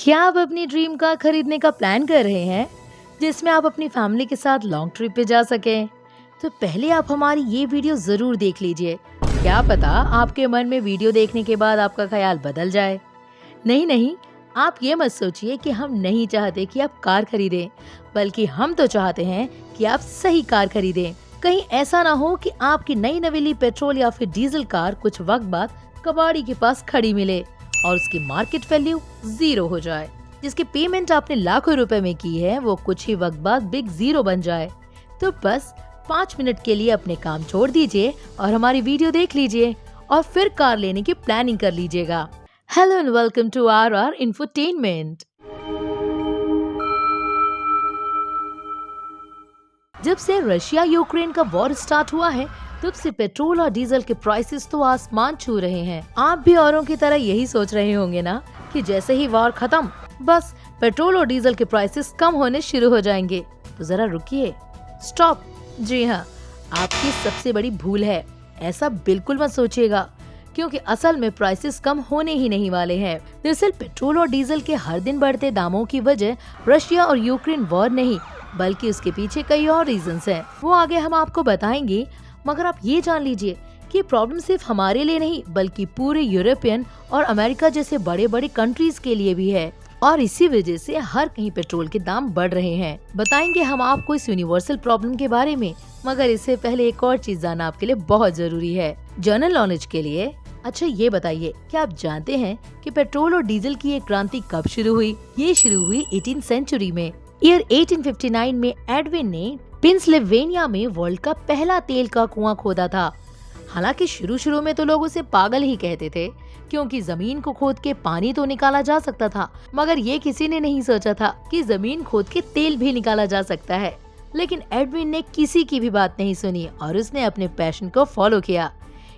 क्या आप अपनी ड्रीम कार खरीदने का प्लान कर रहे हैं जिसमें आप अपनी फैमिली के साथ लॉन्ग ट्रिप पे जा सकें? तो पहले आप हमारी ये वीडियो जरूर देख लीजिए। क्या पता आपके मन में वीडियो देखने के बाद आपका ख्याल बदल जाए। नहीं नहीं, आप ये मत सोचिए कि हम नहीं चाहते कि आप कार खरीदें, बल्कि हम तो चाहते हैं कि आप सही कार खरीदें। कहीं ऐसा ना हो कि आपकी नई नवेली पेट्रोल या फिर डीजल कार कुछ वक्त बाद कबाड़ी के पास खड़ी मिले और उसकी मार्केट वैल्यू 0 हो जाए। जिसकी पेमेंट आपने लाखों रुपए में की है वो कुछ ही वक्त बाद बिग 0 बन जाए। तो बस 5 मिनट के लिए अपने काम छोड़ दीजिए और हमारी वीडियो देख लीजिए और फिर कार लेने की प्लानिंग कर लीजिएगा। Hello and welcome to our infotainment. जब से रशिया यूक्रेन का वॉर स्टार्ट हुआ है तब से पेट्रोल और डीजल के प्राइसेस तो आसमान छू रहे हैं। आप भी औरों की तरह यही सोच रहे होंगे ना कि जैसे ही वॉर खत्म बस पेट्रोल और डीजल के प्राइसेस कम होने शुरू हो जाएंगे। तो जरा रुकिए, स्टॉप। जी हाँ, आपकी सबसे बड़ी भूल है। ऐसा बिल्कुल मत सोचिएगा, क्योंकि असल में प्राइसेस कम होने ही नहीं वाले हैं। दरअसल पेट्रोल और डीजल के हर दिन बढ़ते दामों की वजह रशिया और यूक्रेन वॉर नहीं, बल्कि उसके पीछे कई और रीजंस हैं। वो आगे हम आपको बताएंगे, मगर आप ये जान लीजिए कि प्रॉब्लम सिर्फ हमारे लिए नहीं बल्कि पूरे यूरोपियन और अमेरिका जैसे बड़े बड़े कंट्रीज के लिए भी है। और इसी वजह से हर कहीं पेट्रोल के दाम बढ़ रहे हैं। बताएंगे हम आपको इस यूनिवर्सल प्रॉब्लम के बारे में, मगर इससे पहले एक और चीज जानना आपके लिए बहुत जरूरी है, जनरल नॉलेज के लिए। अच्छा ये बताइए, क्या आप जानते हैं कि पेट्रोल और डीजल की एक क्रांति कब शुरू हुई? ये शुरू हुई 18वीं सेंचुरी में। ईयर 1859 में एडविन ने पेंसिल्वेनिया में वर्ल्ड का पहला तेल का कुआं खोदा था। हालांकि शुरू में तो लोग उसे पागल ही कहते थे, क्योंकि जमीन को खोद के पानी तो निकाला जा सकता था, मगर ये किसी ने नहीं सोचा था कि जमीन खोद के तेल भी निकाला जा सकता है। लेकिन एडविन ने किसी की भी बात नहीं सुनी और उसने अपने पैशन को फॉलो किया।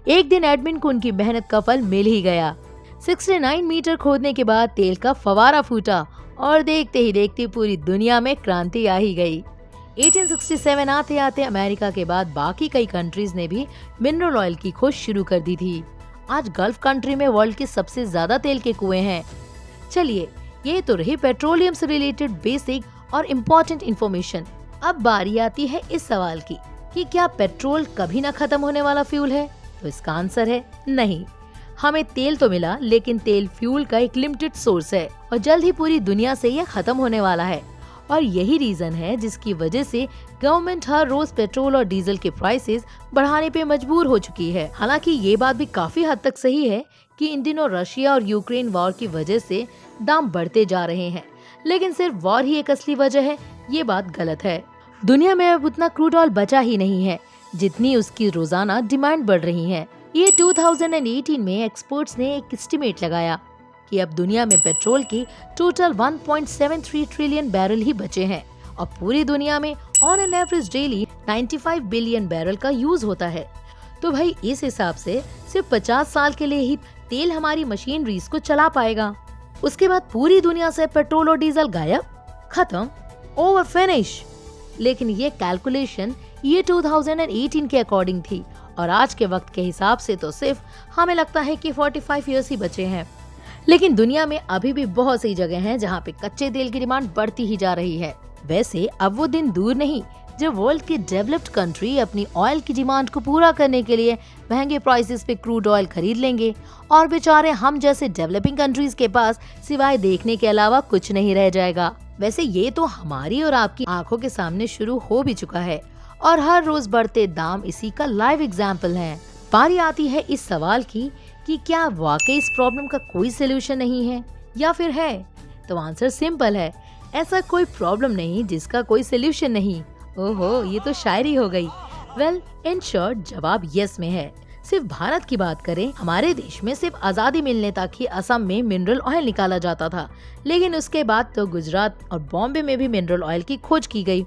एक दिन एडविन को उनकी मेहनत का फल मिल ही गया। 69 मीटर खोदने के बाद तेल का फवारा फूटा और देखते ही देखते पूरी दुनिया में क्रांति आ ही गई। 1867 आते आते अमेरिका के बाद बाकी कई कंट्रीज ने भी मिनरल ऑयल की खोज शुरू कर दी थी। आज गल्फ कंट्री में वर्ल्ड के सबसे ज्यादा तेल के कुएं हैं। चलिए, ये तो रही पेट्रोलियम से रिलेटेड बेसिक और इम्पोर्टेंट इन्फॉर्मेशन। अब बारी आती है इस सवाल की कि क्या पेट्रोल कभी न खत्म होने वाला फ्यूल है? तो इसका आंसर है नहीं। हमें तेल तो मिला, लेकिन तेल फ्यूल का एक लिमिटेड सोर्स है और जल्द ही पूरी दुनिया से यह खत्म होने वाला है। और यही रीजन है जिसकी वजह से गवर्नमेंट हर रोज पेट्रोल और डीजल के प्राइसेस बढ़ाने पे मजबूर हो चुकी है। हालांकि ये बात भी काफी हद तक सही है कि इन दिनों रशिया और यूक्रेन वॉर की वजह से दाम बढ़ते जा रहे हैं, लेकिन सिर्फ वॉर ही एक असली वजह है, ये बात गलत है। दुनिया में अब उतना क्रूड ऑयल बचा ही नहीं है जितनी उसकी रोजाना डिमांड बढ़ रही है। ये 2018 में एक्सपर्ट्स ने एक एस्टिमेट लगाया कि अब दुनिया में पेट्रोल के टोटल 1.73 ट्रिलियन बैरल ही बचे हैं और पूरी दुनिया में on an average daily 95 billion barrel का यूज होता है। तो भाई इस हिसाब से सिर्फ 50 साल के लिए ही तेल हमारी मशीनरीज को चला पाएगा। उसके बाद पूरी दुनिया से पेट्रोल और डीजल गायब, खत्म, ओवर, फिनिश। लेकिन ये कैलकुलेशन ये 2018 के अकॉर्डिंग थी और आज के वक्त के हिसाब से तो सिर्फ हमें लगता है कि 45 ईयर्स ही बचे हैं। लेकिन दुनिया में अभी भी बहुत सी जगह हैं जहां पे कच्चे तेल की डिमांड बढ़ती ही जा रही है। वैसे अब वो दिन दूर नहीं जब वर्ल्ड की डेवलप्ड कंट्री अपनी ऑयल की डिमांड को पूरा करने के लिए महंगे प्राइसेस पे क्रूड ऑयल खरीद लेंगे और बेचारे हम जैसे डेवलपिंग कंट्रीज के पास सिवाय देखने के अलावा कुछ नहीं रह जाएगा। वैसे ये तो हमारी और आपकी आंखों के सामने शुरू हो भी चुका है और हर रोज बढ़ते दाम इसी का लाइव एग्जाम्पल है। बारी आती है इस सवाल की कि क्या वाकई इस प्रॉब्लम का कोई सोल्यूशन नहीं है या फिर है? तो आंसर सिंपल है, ऐसा कोई प्रॉब्लम नहीं जिसका कोई सोल्यूशन नहीं। ओहो, ये तो शायरी हो गई। वेल, इन शॉर्ट जवाब यस में है। सिर्फ भारत की बात करें, हमारे देश में सिर्फ आजादी मिलने तक ही असम में मिनरल ऑयल निकाला जाता था, लेकिन उसके बाद तो गुजरात और बॉम्बे में भी मिनरल ऑयल की खोज की गई।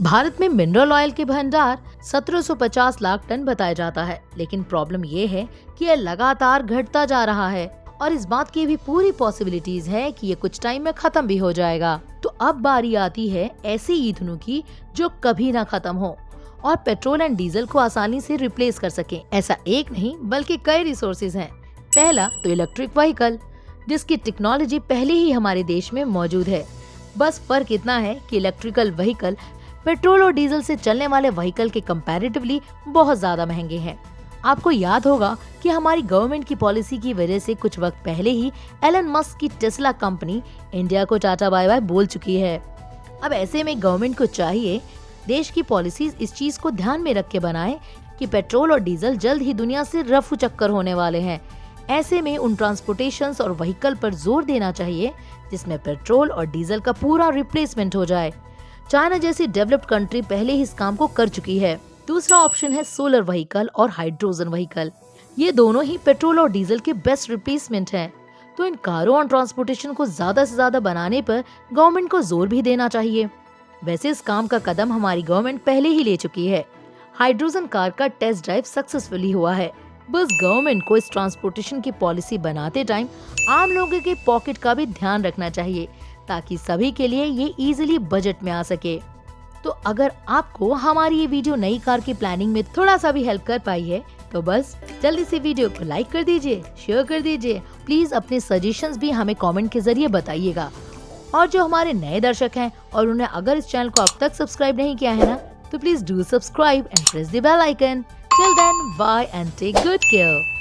भारत में मिनरल ऑयल के भंडार 1750 लाख टन बताया जाता है, लेकिन प्रॉब्लम ये है कि यह लगातार घटता जा रहा है और इस बात की भी पूरी पॉसिबिलिटीज है कि ये कुछ टाइम में खत्म भी हो जाएगा। तो अब बारी आती है ऐसे ईंधनों की जो कभी ना खत्म हो और पेट्रोल एंड डीजल को आसानी से रिप्लेस कर सके। ऐसा एक नहीं बल्कि कई रिसोर्सेज हैं। पहला तो इलेक्ट्रिक व्हीकल, जिसकी टेक्नोलॉजी पहले ही हमारे देश में मौजूद है। बस फर्क इतना है कि इलेक्ट्रिकल व्हीकल पेट्रोल और डीजल से चलने वाले व्हीकल के कंपैरेटिवली बहुत ज्यादा महंगे हैं। आपको याद होगा कि हमारी गवर्नमेंट की पॉलिसी की वजह से कुछ वक्त पहले ही एलन मस्क की टेस्ला कंपनी इंडिया को टाटा बाय बाय बोल चुकी है। अब ऐसे में गवर्नमेंट को चाहिए देश की पॉलिसीज इस चीज को ध्यान में रख के बनाए कि पेट्रोल और डीजल जल्द ही दुनिया से रफू चक्कर होने वाले हैं। ऐसे में उन ट्रांसपोर्टेशन और व्हीकल पर जोर देना चाहिए जिसमें पेट्रोल और डीजल का पूरा रिप्लेसमेंट हो जाए। चाइना जैसी डेवलप्ड कंट्री पहले ही इस काम को कर चुकी है। दूसरा ऑप्शन है सोलर व्हीकल और हाइड्रोजन व्हीकल। ये दोनों ही पेट्रोल और डीजल के बेस्ट रिप्लेसमेंट हैं। तो इन कारों और ट्रांसपोर्टेशन को ज्यादा से ज्यादा बनाने पर गवर्नमेंट को जोर भी देना चाहिए। वैसे इस काम का कदम हमारी गवर्नमेंट पहले ही ले चुकी है। हाइड्रोजन कार का टेस्ट ड्राइव सक्सेसफुली हुआ है। बस गवर्नमेंट को इस ट्रांसपोर्टेशन की पॉलिसी बनाते टाइम आम लोगों के पॉकेट का भी ध्यान रखना चाहिए ताकि सभी के लिए ये इजीली बजट में आ सके। तो अगर आपको हमारी ये वीडियो नई कार की प्लानिंग में थोड़ा सा भी हेल्प कर पाई है तो बस जल्दी से वीडियो को लाइक कर दीजिए, शेयर कर दीजिए। प्लीज अपने सजेशंस भी हमें कमेंट के जरिए बताइएगा। और जो हमारे नए दर्शक हैं और उन्हें अगर इस चैनल को अब तक सब्सक्राइब नहीं किया है ना तो please do subscribe and press the bell icon. Till then bye and take good care.